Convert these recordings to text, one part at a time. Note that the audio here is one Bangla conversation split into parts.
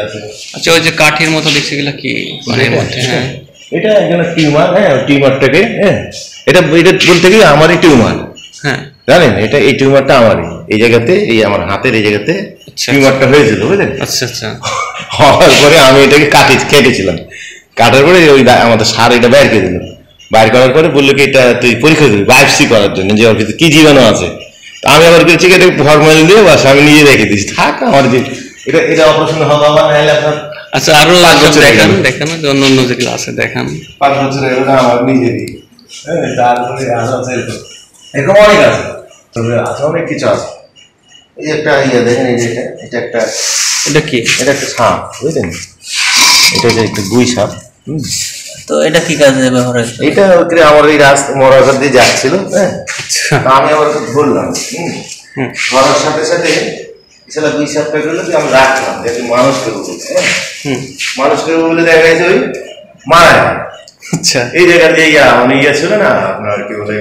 আছে। আচ্ছা, ওই যে কাঠির মতো দেখছি এগুলা কি পানির মধ্যে? হ্যাঁ, এটা একজন টিউমার। হ্যাঁ, টিউমারটাকে এটা বলতে গেলে আমারই টিউমার। হ্যাঁ, জানেন, এটা এই টিউমারটা আমারই, এই জায়গাতে, এই আমার হাতের এই জায়গাতে টিউমারটা হয়েছিল, বুঝলেন? আচ্ছা আচ্ছা। হওয়ার পরে আমি এটাকে কেটেছিলাম। কাটার পরে ওই আমাদের সার এটা বাইর করে দিল। বাইর করার পরে বললো কি এটা তুই পরীক্ষা করবি বায়োপসি করার জন্য, যে ওর ভিতরে কি জীবাণু আছে। আমি আবার করেছি এটা ফরমালিন দিয়ে বাস আমি নিজে রেখে দিয়েছি, থাক আমার যে এটা অপারেশন হবে আমার নাহলে আপনার। আচ্ছা, আরো দেখান দেখান অন্য অন্য যেগুলো আছে দেখান। 5 বছর এগুলো আমার নিজেরই। হ্যাঁ, তারপরে আরো আছে এরকম অনেক আছে, তবে আছে অনেক কিছু আছে। এই একটা দেখেন, এই যে এটা একটা, এটা কি? এটা একটা সাপ, বুঝলেন? এটা যে একটা গুই সাপ। তো এটা কি কাজে ব্যবহার হয়? এটা আমার এই মরাঘাট দিয়ে যাচ্ছিল। হ্যাঁ, আমি আবার ধরলাম। ধরার সাথে সাথে সেটা দুই সাপটা করলে আমি রাখলাম যাতে মানুষ করবো বলে। মানুষ করবো বলে দেখা গেছে ওই মারা যায়। আচ্ছা, এই জায়গাতে মানে ছিল না আপনার কি বলে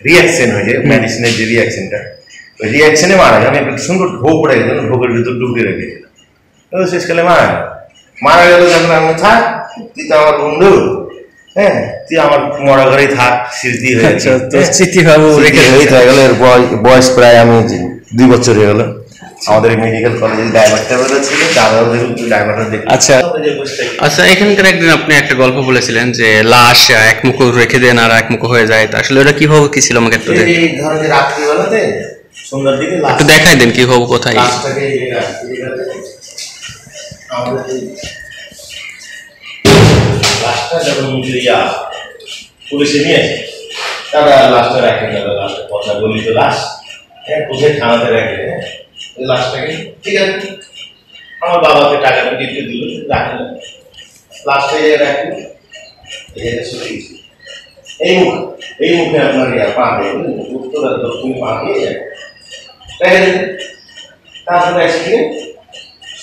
রিয়াকশন হয়ে যায়, মেডিসিনের যে রিয়াকশনটা, ওই রিয়াকশনে মারা যায়। আমি একটা সুন্দর ঢোক পড়ে গেছিল, ঢোকের ভিতর ঢুকে রেখেছিলাম, শেষকালে মারা গেল। যখন আমি থাক, তুই তো আমার বন্ধু, হ্যাঁ, তুই আমার মরা ঘরেই থাক, স্মৃতি হয়ে স্মৃতিভাবে রেখে হয়ে গেল। এর বয়স প্রায় আমি 2 বছর হয়ে গেল। আমাদের মেডিকেল কলেজের ড্রাইভারটা ছিল, তারাও ড্রাইভারটা দেখে। আচ্ছা আচ্ছা, এখানকার একদিন আপনি একটা গল্প বলেছিলেন যে লাশ এক মুখো রেখে দেন আর এক মুখো হয়ে যায়, আসলে ওটা কিভাবে কি ছিল আমাকে একটু এই ধরনের রাত্রিবেলাতে সন্ধ্যার দিকে একটু দেখাই দেন কিভাবে, কোথায় লাশটাকে লাশটা যখন পুলিশে নিয়ে তারা লাশটা রাখে না, লাশটা কথা বলি তো লাশ কোথায় থানাতে রাখে লাশটাকে। ঠিক আছে, আমার বাবাকে টাকাটা দিতে দিল, রাখে না, লাশটা রাখি এই মুখে আপনার পা দিয়ে উত্তর আর দক্ষিণ পা দিয়ে তারপরে এসে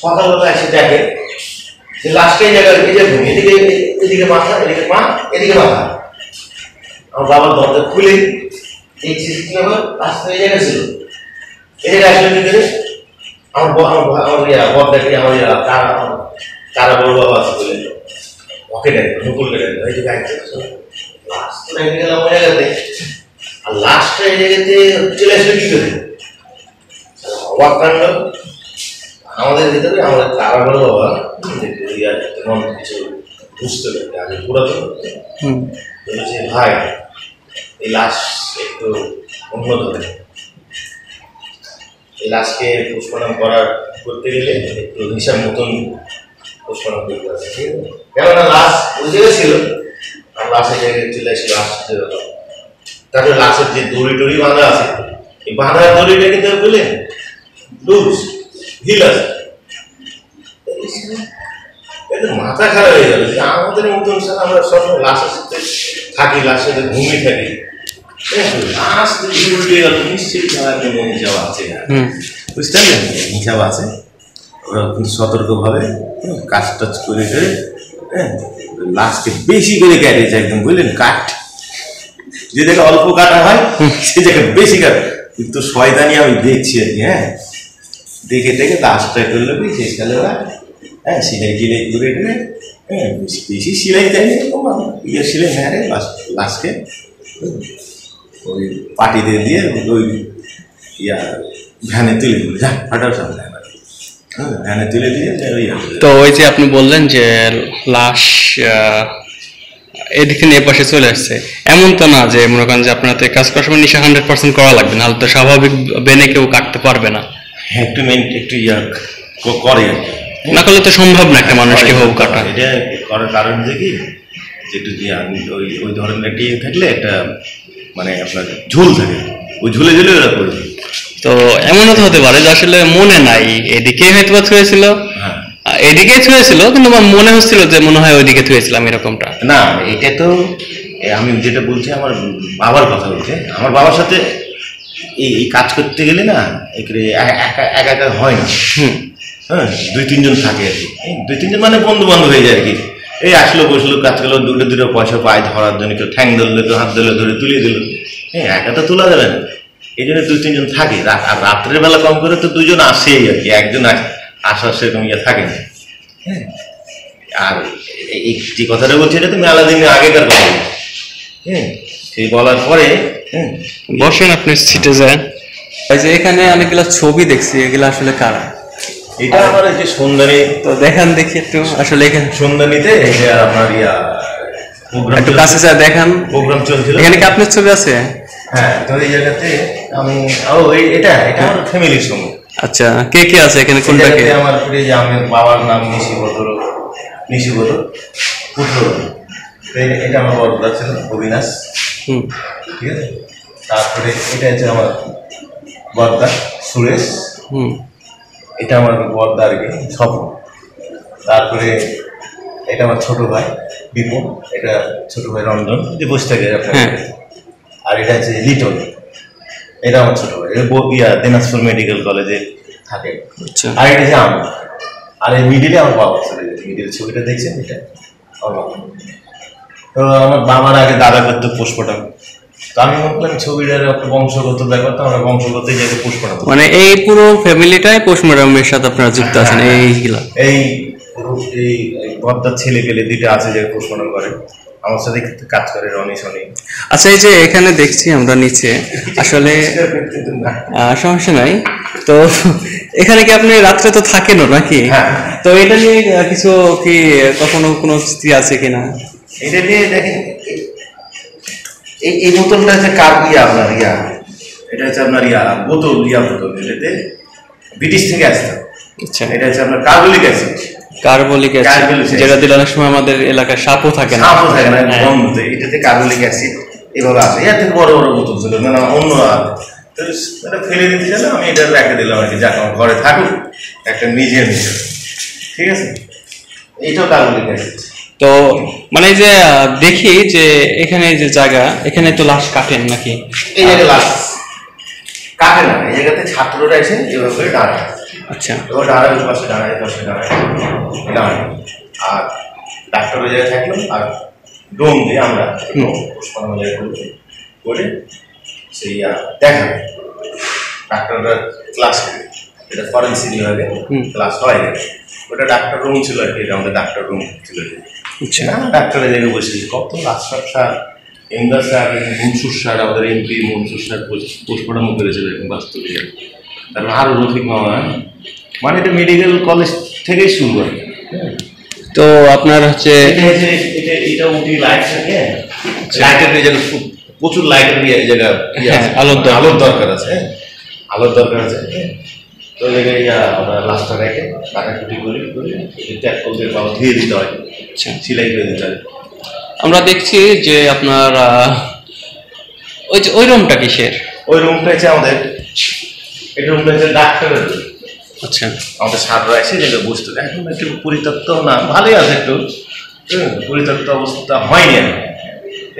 সকালবেলা এসে দেখে যে লাশটা এই জায়গায় এই যে এদিকে এদিকে মাথা, এদিকে পা, এদিকে মাথা। আমার বাবার দরজা খুলে এই সিসি আমার লাশটা এই জায়গায় ছিল, এই জায়গায় আসলে কি করে আমার বর দেখে আমার তারা বড় বাবা আছে বলে ওকে দেখে নুকুলকে দেখে এই যে লাশ তো দেখে গেলাম ওই জায়গাতে, আর লাশটা এই জায়গাতে চলে আসলে কি করে অবাক কাণ্ড আমাদের ভিতরে। আমাদের তারা বড় বাবা তেমন কিছু বুঝতে পারে আগে পুরাতন বলেছে, ভাই এই লাশ একটু অন্য ধরনের, এই লাশকে পোস্টমর্টম করতে গেলে একটু হিসাব মতন পোস্টমর্টম করতে হবে, ঠিক আছে? কেননা লাশ ওই জায়গায় ছিল আর লাশের জায়গায় চলে আসছিল আসতে হতো। তারপরে লাশের যে দড়ি টড়ি বাঁধা আছে, এই বাঁধার দড়িটা কিন্তু বুঝলেন লুজ হিল আছে, মাথা খারাপ হয়ে গেল। আমাদের মতন স্যার আমরা সবসময় লাশের সাথে থাকি, লাশের সাথে ঘুমিয়ে থাকি, লাশ উল্টে গেল নিশ্চয়ই হিসাব আছে, বুঝতে পারলেন? হিসাব আছে। ওরা কিন্তু সতর্কভাবে কাজ টাজ করে লাশকে বেশি করে কেটেছে একদম, বুঝলেন? কাট যে জায়গায় অল্প কাটা হয় সে জায়গায় বেশি কাটা, কিন্তু শয়তানি আমি দেখছি আর কি। হ্যাঁ, দেখে লাশটা করলো কি শেষকালে ওরা সিলাই টিলাই করে দিলে, বেশি সিলাই দেয়নি, সিলাই মেরে লাশকে ওই পাটিতে দিয়ে ওই ভ্যানে তুলে দিল, যা ফাটার সামনে ভ্যানে তুলে দিয়ে। তো ওই যে আপনি বললেন যে লাশ এদিকে এ পাশে চলে আসছে, এমন তো না যে মনে করেন যে আপনার তো কাজ করার সময় নিশা 100% করা লাগবে, নাহলে তো স্বাভাবিক বেনে কেউ কাটতে পারবে না। একটু করে না করলে তো সম্ভব না একটা মানুষকে হোক কাটা। এটা করার কারণ যে কি, একটু ওই ধরনের একটি থাকলে একটা মানে আপনার ঝুল থাকে, ওই ঝুলে ওরা করবে। তো এমনও তো হতে পারে যে আসলে মনে নাই, এদিকে হয়তো ছুঁয়েছিল, এদিকে ছুঁয়েছিল, কিন্তু আমার মনে হচ্ছিল যে মনে হয় ওইদিকে ছুঁয়েছিলাম, এরকমটা না। এটা তো আমি যেটা বলছি আমার বাবার কথা বলছে, আমার বাবার সাথে এই কাজ করতে গেলে না একা একা হয় না। হ্যাঁ, 2-3 জন থাকে আর কি, 2-3 জন মানে বন্ধু বান্ধব হয়ে যায় আর কি। এই আসলো বসলো কাজ করলো, দুটো পয়সা পায় ধরার জন্য, কেউ ঠ্যাং ধরলো, কেউ হাত ধরলো, ধরে তুলে দিল। হ্যাঁ, একা তো তোলা যাবে না, এই জন্য 2-3 জন থাকে। আর রাত্রের বেলা কম করে তো 2 জন আসেই আর কি, একজন আসার সেরকম থাকে না। হ্যাঁ, আর এই যে কথাটা বলছি এটা তো মেলা দিন আগেকার কথা। হ্যাঁ, সেই বলার পরে বসেন আপনি সিটে যায়। এই যে এখানে অনেকগুলো ছবি দেখছি, এগুলো আসলে কারা? এটা আমার যে সন্ধানী, তো দেখান দেখি একটু। আসলে এখানে সন্ধানীতে এই যে আপনার প্রোগ্রাম, একটু কাছে যা দেখান। প্রোগ্রাম চলছিল, এখানে কি আপনার ছবি আছে? হ্যাঁ, তো এই জায়গাতে আমি এটা আমার ফ্যামিলির সঙ্গে। আচ্ছা, কে কে আছে এখানে? কোনটা কে? আমার যে আমার বাবার নাম নিশিবত পুত্র, এটা আমার বড়দা ছিল অবিনাশ। ঠিক আছে, তারপরে এটা হচ্ছে আমার বড়দা সুরেশ। এটা আমার বড়দা আর কি স্বপ্ন। তারপরে এটা আমার ছোট ভাই বিপুল, এটা ছোট ভাই রঞ্জন যে বসে থাকে আপনার। আর এটা হচ্ছে লিটন, এটা আমার ছোট ভাই, দিনাজপুর মেডিকেল কলেজে থাকে। আর এটা যে আমি, আর এই মিডিলে আমার বাবা চলে গেছে। মিডিলের ছবিটা দেখছেন, এটা আমার বাবা। তো আমার বাবার আগে দাদা করতো পোস্টমর্টম। তো আমি বললাম ছবিটার একটা বংশগত ব্যাপার, তো আমরা বংশগতই যাকে পোস্টমর্টম, মানে এই পুরো ফ্যামিলিটাই পোস্টমর্টমের সাথে আপনারা যুক্ত আছেন। এইগুলা এই বড়দার ছেলে পেলে দুইটা আছে যে পোস্টমর্টম করে, আমার সাথে কাজ করে রনি শনি। আচ্ছা, এই যে এখানে দেখছি আমরা নিচে, আসলে সমস্যা নাই। তো এখানে কি আপনি রাত্রে তো থাকেনও নাকি? তো এটা নিয়ে কিছু কি কখনো কোনো স্মৃতি আছে কিনা? এটা নিয়ে দেখেন, এই বোতলটা হচ্ছে কার আপনার এটা হচ্ছে আপনার বোতল বোতল, এটাতে ব্রিটিশ থেকে আসতো। আচ্ছা, এটা হচ্ছে আপনার কার্বলিক অ্যাসিড। কার্বলিক অ্যাসিড, যেটা দিলে অনেক সময় আমাদের এলাকায় সাপও থাকে না। এটাতে কার্বলিক অ্যাসিড এভাবে আছে। এর থেকে বড় বড় বোতল ছিল, মানে অন্য এটা ফেলে দিতে চাইলে আমি এটা রেখে দিলাম আর কি, যাকে আমার ঘরে থাকুক একটা মিউজিয়াম হিসেবে। ঠিক আছে, এইটাও কার্বলিক অ্যাসিড। তো মানে যে দেখি যে এখানে যে জায়গা, এখানে তো লাশ কাটেন নাকি? এই জায়গায় লাশ কাটে না, এই জায়গাতে ছাত্ররা এসে এভাবে করে দাঁড়ায়। আচ্ছা, এবার দাঁড়ায়, ওই পাশে দাঁড়ায়, পাশে দাঁড়ায়, আর ডাক্তার ওই জায়গায় থাকলো, আর ডোম দিয়ে আমরা পোস্টমর্টম করে সেই দেখা ডাক্তাররা ক্লাস করে, এটা ফরেন্সিক বিভাগে ক্লাস হয়। ওটা ডাক্তার রুম ছিল আর কি, আমাদের ডাক্তার রুম ছিল। ডাক্তারের জায়গায় বসে কত Ashraf sir, Emdad sir, Mansur sir, আমাদের এমপি মনসুর স্যার পোস্টমর্টম করেছিল বাস্তবে। তারপর আরো রফিক মামা, মানে এটা মেডিকেল কলেজ থেকেই শুরু করে। তো আপনার হচ্ছে এটা উঠি লাইট থাকে, লাইটের জায়গা প্রচুর লাইটের জায়গা আলোর দরকার আছে, আলোর দরকার আছে। তো ওই জায়গায় আমরা লাস্টটা রেখে কাটাকুটি করে ট্যাপ করতে ধুয়ে দিতে হয়, সিলাই করে দিতে হয়। আমরা দেখছি যে আপনার ওই যে ওই রুমটা কিসের? ওই রুমটা হচ্ছে আমাদের, এই রুমটা হচ্ছে ডাক্তারের। আচ্ছা, আমাদের সাররা এসে যেটা বসতে, এখন একটু পরিত্যক্ত না, ভালোই আছে, একটু পরিত্যক্ত অবস্থা হয়নি,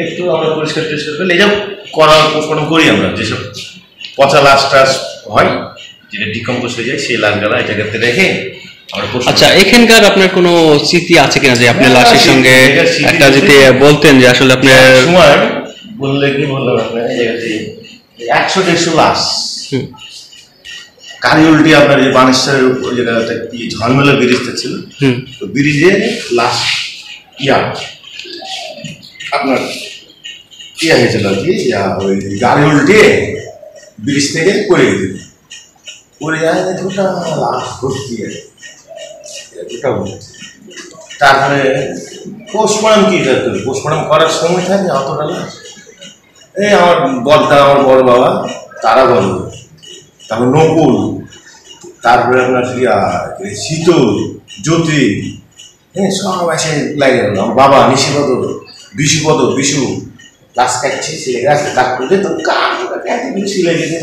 একটু আমরা পরিষ্কার টরিষ্কার করলে এই যে পোস্টমর্টম করি আমরা, যেসব পচা লাশ টাশ হয়, যেটা ডিকম্পোজ হয়ে যায়, সেই লাশগুলা এই জায়গাতে রেখে। আচ্ছা, এখানকার আপনার কোনো স্মৃতি আছে কিনা যে আপনার লাশের সঙ্গে একটা যদি বলতেন যে আসলে আপনার সময় বললে কি বললাম আপনার, এই জায়গাতে 100-150 লাশ কারি উল্টি আপনার যে বানেশ্বরের ওই জায়গাটা কি ঝলমেলা ব্রিজটা ছিল, তো ব্রিজে লাশ আপনার হয়েছিল আর কি, ওই গাড়ি উল্টে ব্রিজ থেকে পড়ে গেছিল, পড়ে যায় দুটা লাশ ভর্তি আছে, দুটা ভর্তি। তারপরে পোস্টমর্টম কি করতে, পোস্টমর্টম করার সময় থাকে অতটা লাশ। এই আমার বড়দা, আমার বড় বাবা, তারা বলো, তারপর নকুল, তারপরে আপনার শীতল, জ্যোতি, হ্যাঁ, সব এসে লাগে গেল। আমার বাবা নিশিপদ, বিশু লাশ কাটছে, সিলে গেছে, কাট করলে তো সিলে গেছে।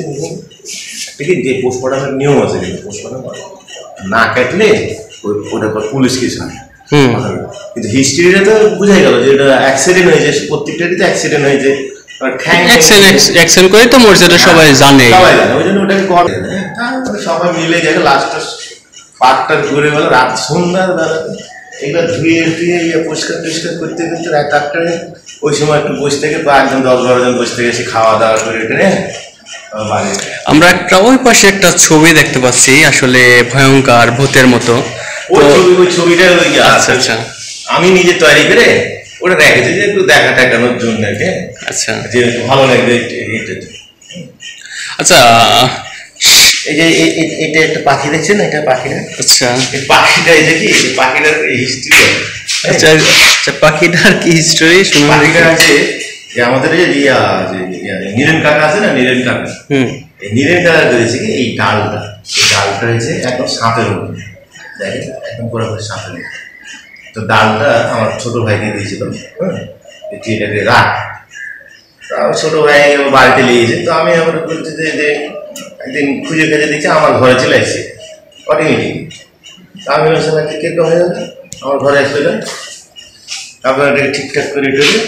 ঠিক আছে, যে পোস্টমর্টমের নিয়ম আছে, কিন্তু পোস্টমর্টম না কাটলে ওটা পুলিশ কেস হয়। কিন্তু হিস্ট্রিটা তো বুঝাই গেল যে এটা অ্যাক্সিডেন্ট হয়েছে, প্রত্যেকটারই তো অ্যাক্সিডেন্ট হয়েছে, করে তো মর্যাদা সবাই জানে, ওই জন্য ওটাকে করে সবাই মিলে যাবে। লাস্টটা পাটটা ঘুরে গেল, রাত সন্ধ্যার বেলা এগুলো ধুয়ে টুয়ে পরিষ্কার টরিষ্কার করতে করতে রাত 8টায়, ওই সময় একটু বসে থেকে 10-12 জন বসে থেকে এসে খাওয়া দাওয়া করে এখানে আমরা একটা ওই পাশে একটা ছবি দেখতে পাচ্ছি, আসলে ভয়ঙ্কর ভূতের মতো। ওই ছবিটা আচ্ছা আচ্ছা, আমি নিজে তৈরি করে ওটা রেখেছি যে একটু দেখা টাকানোর জন্য, আচ্ছা যে ভালো লাগবে। আচ্ছা, এই যে এটা একটা পাখি দেখছেন, এটা পাখিটা, আচ্ছা এই পাখিটা, এই যে কি পাখিটার হিস্ট্রি। আচ্ছা আচ্ছা, পাখিটার কি হিস্টোরি শুনুন। পাখিটা আছে যে আমাদের নীরেন কাকা আছে না, নীরেন কাকা, এই নীরেন কাকা করেছে কি এই ডালটা হয়েছে একদম সাপের মতো, দেখেন একদম পুরো সাপের মতো। তো ডালটা আমার ছোট ভাইকে দিয়েছিল, এটাকে রাখ। আমার ছোট ভাই বাড়িতে নিয়েছে, তো আমি আবার বলছি যে একদিন খুঁজে দেখছি আমার ঘরে চলে আসছে অটোমেটিক। তা আমি বলছিলাম কেক হয়ে যাবে, আমার ঘরে আসলে তারপর এটাকে ঠিকঠাক করে ঢেলে,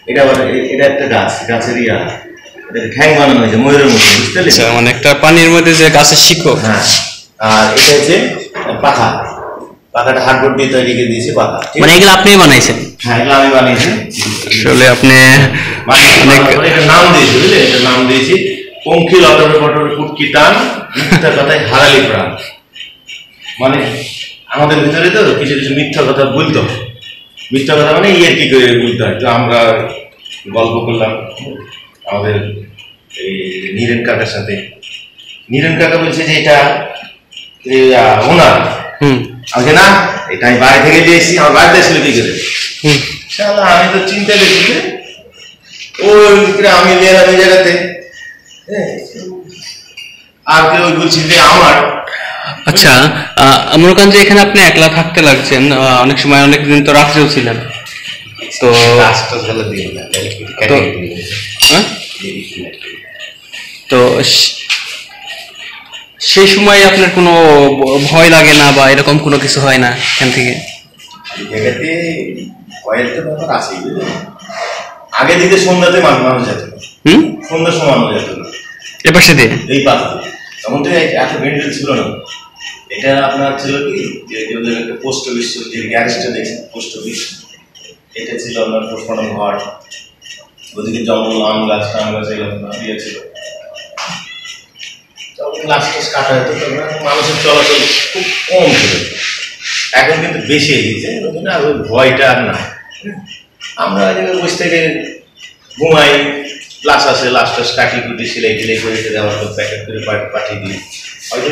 এটা আবার এটা একটা গাছের ঠ্যাং বানানো হয়েছে ময়ূরের মতো, বুঝতে পারছি। মানে একটা পানির মধ্যে যে গাছের শিকড়। হ্যাঁ, আর এটা হচ্ছে পাখাটা হার্ডবোর্ড দিয়ে তৈরি করে দিয়েছি পাখা। মানে এগুলো আপনি বানাইছেন? হ্যাঁ, এগুলো আমি বানিয়েছি। আসলে আপনি এটা নাম দিয়েছি, বুঝলে, এটা নাম দিয়েছি পঙ্খী লটর পটর কুটকি টান, মিথ্যা কথায় হারালি প্রাণ। মানে আমাদের ভিতরে তো কিছু কিছু মিথ্যা কথা বলতে হয়, মিথ্যা কথা মানে কি করে বলতে হয়। তো আমরা গল্প করলাম আমাদের এই নীরেন কাকার সাথে। নীরেন কাকা বলছে যে এটা ওনার, আজকে না এটা আমি বাড়ি থেকে দিয়ে এসেছি, আমার বাড়িতে ছিল কি করে। আমি তো চিন্তা করছি ওই আমি নিলাম এই জায়গাতে, আর কেউ বলছি যে আমার। আচ্ছা, মনে করেন যে এখানে আপনি একলা থাকতে লাগছেন, অনেক সময় অনেক দিন তো রাত্রেও ছিলেন, তো তো সেই সময় আপনার কোনো ভয় লাগে না বা এরকম কোনো কিছু হয় না এখান থেকে? আগে দিকে সন্ধ্যাতে মানুষ যেত, সন্ধ্যার সময় মানুষ যেত না এ পাশে দিয়ে, এই পাশে। তখন তো এত ভেন্ডেল ছিল না। এটা আপনার ছিল কি যে একটা পোস্ট অফিস, যে গ্যারেজটা দেখছেন পোস্ট অফিস, এটা ছিল আপনার পোস্টমর্টম ঘর। ওদিকে জঙ্গল, আম গাছ এগুলো ছিল। গাছ টাছ কাটা হতো, মানুষের চলাচল খুব কম ছিল। এখন কিন্তু বেশি হয়ে গেছে, আর ওই ভয়টা আর না। আমরা বসে থেকে ঘুমাই, লাশ আসে, লাশ টাশ কাটি কুটি সেলাই টেলাই করে আবার প্যাকেট করে পাঠিয়ে দিই হয়তো।